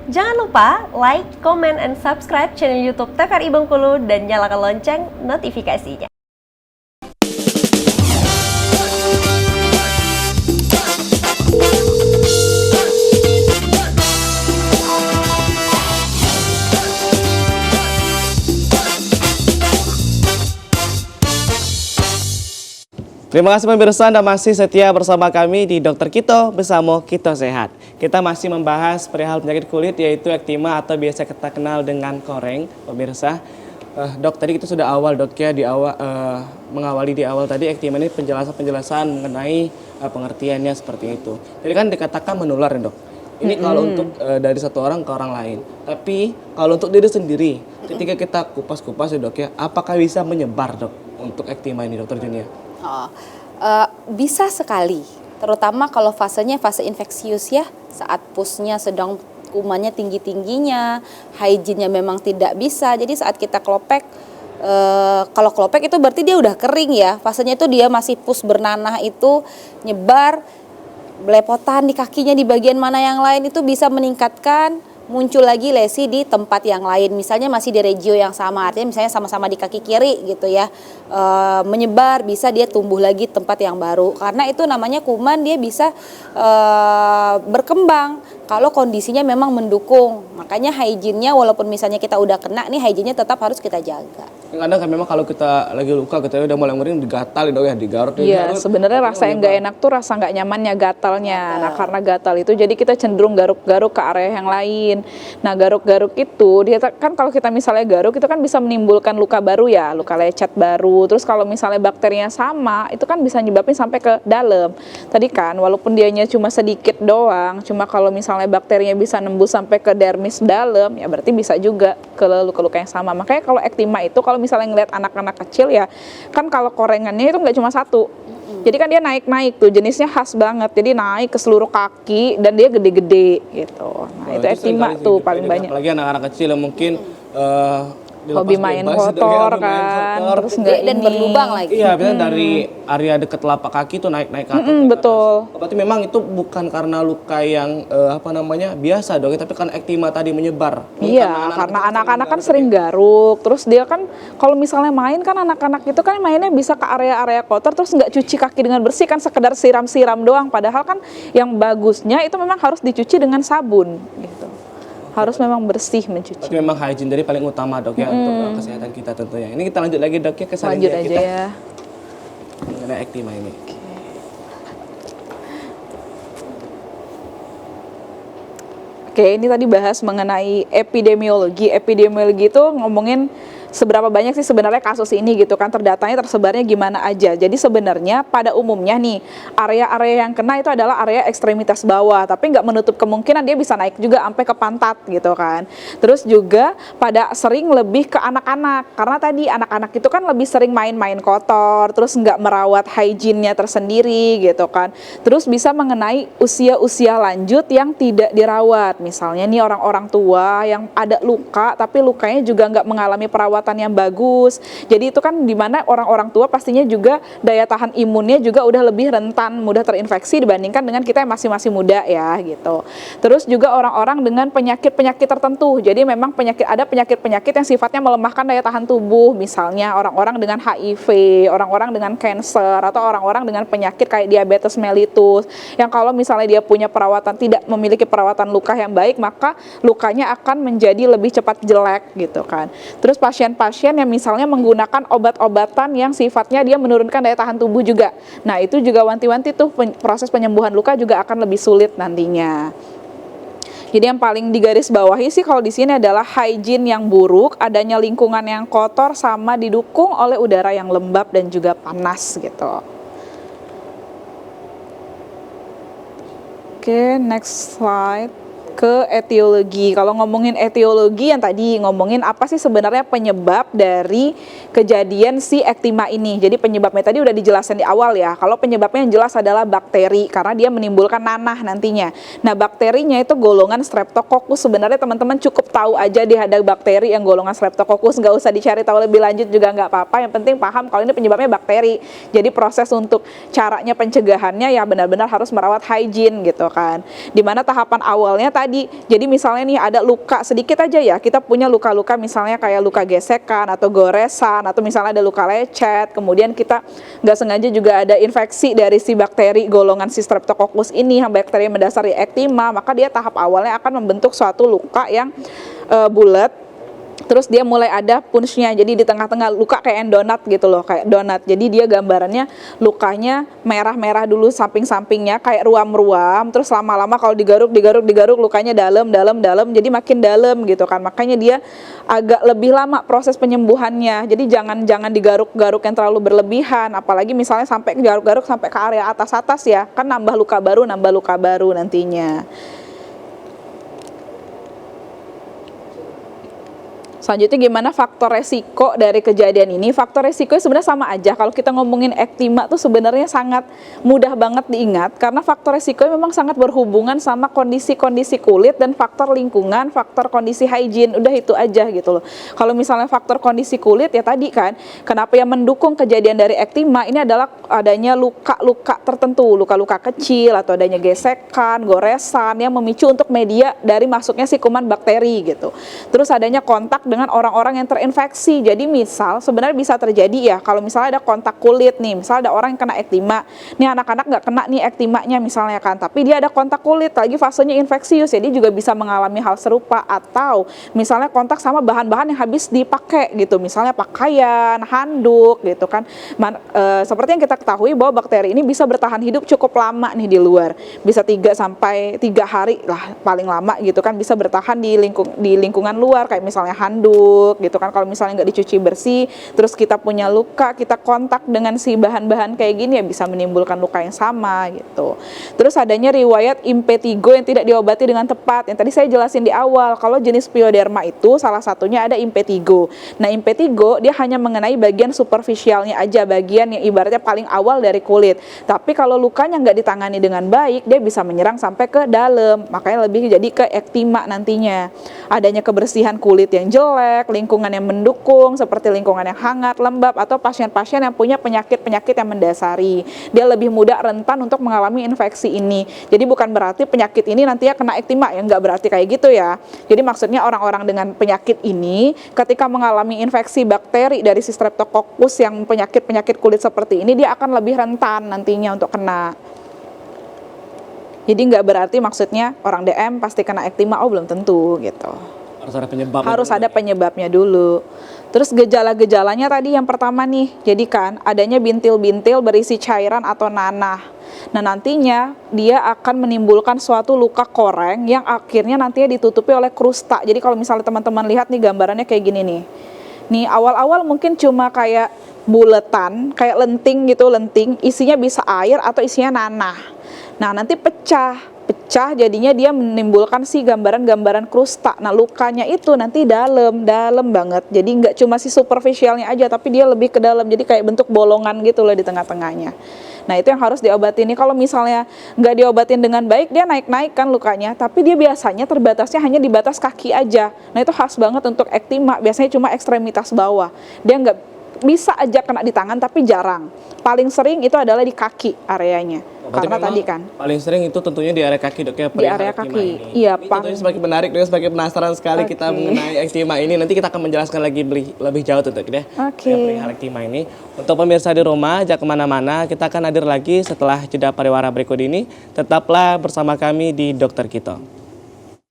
Jangan lupa like, comment, and subscribe channel YouTube TVRI Bengkulu dan nyalakan lonceng notifikasinya. Terima kasih pemirsa, Anda masih setia bersama kami di Dokter Kito bersama Kito Sehat. Kita masih membahas perihal penyakit kulit yaitu ektima atau biasa kita kenal dengan koreng, pemirsa. Dok, tadi kita sudah awal dok ya mengawali di awal tadi ektima ini penjelasan mengenai pengertiannya seperti itu. Jadi kan dikatakan menular ya dok. Ini kalau untuk dari satu orang ke orang lain. Tapi kalau untuk diri sendiri, ketika kita kupas-kupas ya dok ya, apakah bisa menyebar dok untuk ektima ini dokter Junia? Bisa sekali, terutama kalau fasenya fase infeksius ya, saat pusnya sedang kumannya tinggi-tingginya, hygiene-nya memang tidak bisa. Jadi saat kita klopek, kalau klopek itu berarti dia udah kering ya, fasenya itu dia masih pus bernanah itu nyebar, belepotan di kakinya di bagian mana yang lain itu bisa meningkatkan muncul lagi lesi di tempat yang lain, misalnya masih di regio yang sama, artinya misalnya sama-sama di kaki kiri gitu ya, menyebar, bisa dia tumbuh lagi tempat yang baru, karena itu namanya kuman, dia bisa berkembang kalau kondisinya memang mendukung. Makanya hygiene-nya walaupun misalnya kita udah kena nih, hygiene-nya tetap harus kita jaga. Kadang kan memang kalau kita lagi luka, kita udah mulai ngering digatal ya, digarut. Iya, sebenarnya rasa yang nggak enak tuh rasa nggak nyamannya, gatalnya. Nah, karena gatal itu jadi kita cenderung garuk-garuk ke area yang lain. Nah, garuk-garuk itu dia kan kalau kita misalnya garuk itu kan bisa menimbulkan luka baru ya, luka lecet baru. Terus kalau misalnya bakterinya sama, itu kan bisa nyebabin sampai ke dalam. Tadi kan walaupun dianya cuma sedikit doang, cuma kalau misalnya bakterinya bisa nembus sampai ke dermis dalam, ya berarti bisa juga ke luka-luka yang sama. Makanya kalau ektima itu kalau misalnya ngeliat anak-anak kecil ya, kan kalau korengannya itu nggak cuma satu. Jadi kan dia naik-naik tuh, jenisnya khas banget. Jadi naik ke seluruh kaki dan dia gede-gede gitu. Nah, itu ektima tuh paling banyak. Apalagi anak-anak kecil yang mungkin hobi main kotor kan, terus nggak dan berlubang lagi. Iya, biasanya dari area dekat telapak kaki tuh naik-naik ke atas. Betul. Berarti memang itu bukan karena luka yang biasa dong, tapi kan ektima tadi menyebar. Iya, karena anak-anak kan sering garuk, terus dia kan kalau misalnya main kan anak-anak itu kan mainnya bisa ke area-area kotor, terus nggak cuci kaki dengan bersih, kan sekedar siram-siram doang. Padahal kan yang bagusnya itu memang harus dicuci dengan sabun gitu. Harus memang bersih mencuci. Tapi memang hygiene dari paling utama dok ya untuk kesehatan kita tentunya. Ini kita lanjut lagi dok ya ke lanjut aja kita ya mengenai ektima ini. Oke, ini tadi bahas mengenai epidemiologi. Epidemiologi itu ngomongin seberapa banyak sih sebenarnya kasus ini gitu kan, terdatanya tersebarnya gimana aja. Jadi sebenarnya pada umumnya nih area-area yang kena itu adalah area ekstremitas bawah, tapi nggak menutup kemungkinan dia bisa naik juga sampai ke pantat gitu kan. Terus juga pada sering lebih ke anak-anak, karena tadi anak-anak itu kan lebih sering main-main kotor, terus nggak merawat hygiene-nya tersendiri gitu kan. Terus bisa mengenai usia-usia lanjut yang tidak dirawat, misalnya nih orang-orang tua yang ada luka tapi lukanya juga nggak mengalami perawatan yang bagus. Jadi itu kan dimana orang-orang tua pastinya juga daya tahan imunnya juga udah lebih rentan mudah terinfeksi dibandingkan dengan kita yang masih muda ya gitu. Terus juga orang-orang dengan penyakit-penyakit tertentu. Jadi memang ada penyakit-penyakit yang sifatnya melemahkan daya tahan tubuh, misalnya orang-orang dengan HIV, orang-orang dengan cancer, atau orang-orang dengan penyakit kayak diabetes mellitus yang kalau misalnya dia punya perawatan, tidak memiliki perawatan luka yang baik, maka lukanya akan menjadi lebih cepat jelek gitu kan. Terus pasien-pasien yang misalnya menggunakan obat-obatan yang sifatnya dia menurunkan daya tahan tubuh juga. Nah, itu juga wanti-wanti tuh proses penyembuhan luka juga akan lebih sulit nantinya. Jadi yang paling digaris bawahi sih kalau di sini adalah hygiene yang buruk, adanya lingkungan yang kotor sama didukung oleh udara yang lembab dan juga panas gitu. Oke, next slide. Ke etiologi. Kalau ngomongin etiologi yang tadi ngomongin apa sih sebenarnya penyebab dari kejadian si ektima ini. Jadi penyebabnya tadi udah dijelasin di awal ya. Kalau penyebabnya yang jelas adalah bakteri karena dia menimbulkan nanah nantinya. Nah, bakterinya itu golongan Streptococcus. Sebenarnya teman-teman cukup tahu aja dia ada bakteri yang golongan Streptococcus, nggak usah dicari tahu lebih lanjut juga nggak apa-apa. Yang penting paham kalau ini penyebabnya bakteri. Jadi proses untuk caranya pencegahannya ya benar-benar harus merawat hygiene gitu kan. Dimana tahapan awalnya tadi tadi. Jadi misalnya nih ada luka sedikit aja ya, kita punya luka-luka misalnya kayak luka gesekan atau goresan, atau misalnya ada luka lecet, kemudian kita nggak sengaja juga ada infeksi dari si bakteri golongan si Streptococcus ini, yang bakteri yang mendasari ektima, maka dia tahap awalnya akan membentuk suatu luka yang bulat. Terus dia mulai ada punch-nya, jadi di tengah-tengah luka kayak donat gitu loh, kayak donat. Jadi dia gambarannya lukanya merah-merah dulu samping-sampingnya kayak ruam-ruam, terus lama-lama kalau digaruk lukanya dalam, jadi makin dalam gitu kan. Makanya dia agak lebih lama proses penyembuhannya. Jadi jangan digaruk-garuk yang terlalu berlebihan, apalagi misalnya sampai garuk-garuk sampai ke area atas-atas ya, kan nambah luka baru nantinya. Selanjutnya gimana faktor resiko dari kejadian ini? Faktor resiko sebenarnya sama aja. Kalau kita ngomongin ektima tuh sebenarnya sangat mudah banget diingat, karena faktor resiko memang sangat berhubungan sama kondisi-kondisi kulit dan faktor lingkungan, faktor kondisi hygiene. Udah itu aja gitu loh. Kalau misalnya faktor kondisi kulit ya tadi kan, kenapa yang mendukung kejadian dari ektima ini adalah adanya luka-luka tertentu, luka-luka kecil atau adanya gesekan, goresan yang memicu untuk media dari masuknya si kuman bakteri gitu. Terus adanya kontak dengan orang-orang yang terinfeksi. Jadi misal sebenarnya bisa terjadi ya, kalau misalnya ada kontak kulit nih, misalnya ada orang yang kena ektima, nih anak-anak nggak kena nih ektimanya misalnya kan, tapi dia ada kontak kulit lagi fasenya infeksius, jadi juga bisa mengalami hal serupa. Atau misalnya kontak sama bahan-bahan yang habis dipakai gitu, misalnya pakaian, handuk gitu kan. Seperti yang kita ketahui bahwa bakteri ini bisa bertahan hidup cukup lama nih di luar, bisa 3 sampai 3 hari lah paling lama gitu kan, bisa bertahan di lingkungan luar, kayak misalnya handuk gitu kan. Kalau misalnya nggak dicuci bersih, terus kita punya luka, kita kontak dengan si bahan-bahan kayak gini ya bisa menimbulkan luka yang sama gitu. Terus adanya riwayat impetigo yang tidak diobati dengan tepat, yang tadi saya jelasin di awal. Kalau jenis pyoderma itu salah satunya ada impetigo. Nah, impetigo dia hanya mengenai bagian superficialnya aja, bagian yang ibaratnya paling awal dari kulit. Tapi kalau lukanya nggak ditangani dengan baik, dia bisa menyerang sampai ke dalam, makanya lebih jadi ke ektima nantinya. Adanya kebersihan kulit yang jelek, lingkungan yang mendukung seperti lingkungan yang hangat, lembab, atau pasien-pasien yang punya penyakit-penyakit yang mendasari, dia lebih mudah rentan untuk mengalami infeksi ini. Jadi bukan berarti penyakit ini nantinya kena ektima ya, nggak berarti kayak gitu ya. Jadi maksudnya orang-orang dengan penyakit ini ketika mengalami infeksi bakteri dari si Streptococcus yang penyakit-penyakit kulit seperti ini, dia akan lebih rentan nantinya untuk kena. Jadi nggak berarti maksudnya orang DM pasti kena ektima, oh belum tentu gitu. Harus ada penyebabnya dulu. Terus gejala-gejalanya tadi yang pertama nih, jadi kan adanya bintil-bintil berisi cairan atau nanah. Nah, nantinya dia akan menimbulkan suatu luka koreng yang akhirnya nantinya ditutupi oleh krusta. Jadi kalau misalnya teman-teman lihat nih gambarannya kayak gini nih. Nih awal-awal mungkin cuma kayak buletan, kayak lenting gitu, lenting, isinya bisa air atau isinya nanah. Nah, nanti pecah jadinya dia menimbulkan si gambaran-gambaran krusta. Nah, lukanya itu nanti dalam banget. Jadi nggak cuma si superficialnya aja, tapi dia lebih ke dalam. Jadi kayak bentuk bolongan gitu loh di tengah-tengahnya. Nah, itu yang harus diobatin. Ini kalau misalnya nggak diobatin dengan baik, dia naik-naik kan lukanya. Tapi dia biasanya terbatasnya hanya di batas kaki aja. Nah, itu khas banget untuk ektima. Biasanya cuma ekstremitas bawah. Dia nggak bisa aja kena di tangan, tapi jarang. Paling sering itu adalah di kaki areanya. Karena tadi kan paling sering itu tentunya di area kaki, Dok ya, di area kaki. Iya, Pak. Tentunya semakin menarik dan semakin penasaran sekali kita mengenai ektima ini. Nanti kita akan menjelaskan lagi lebih jauh tentu ya. Perihal ektima ini. Untuk pemirsa di rumah, jangan kemana-mana. Kita akan hadir lagi setelah jeda pariwara berikut ini. Tetaplah bersama kami di Dokter Kito.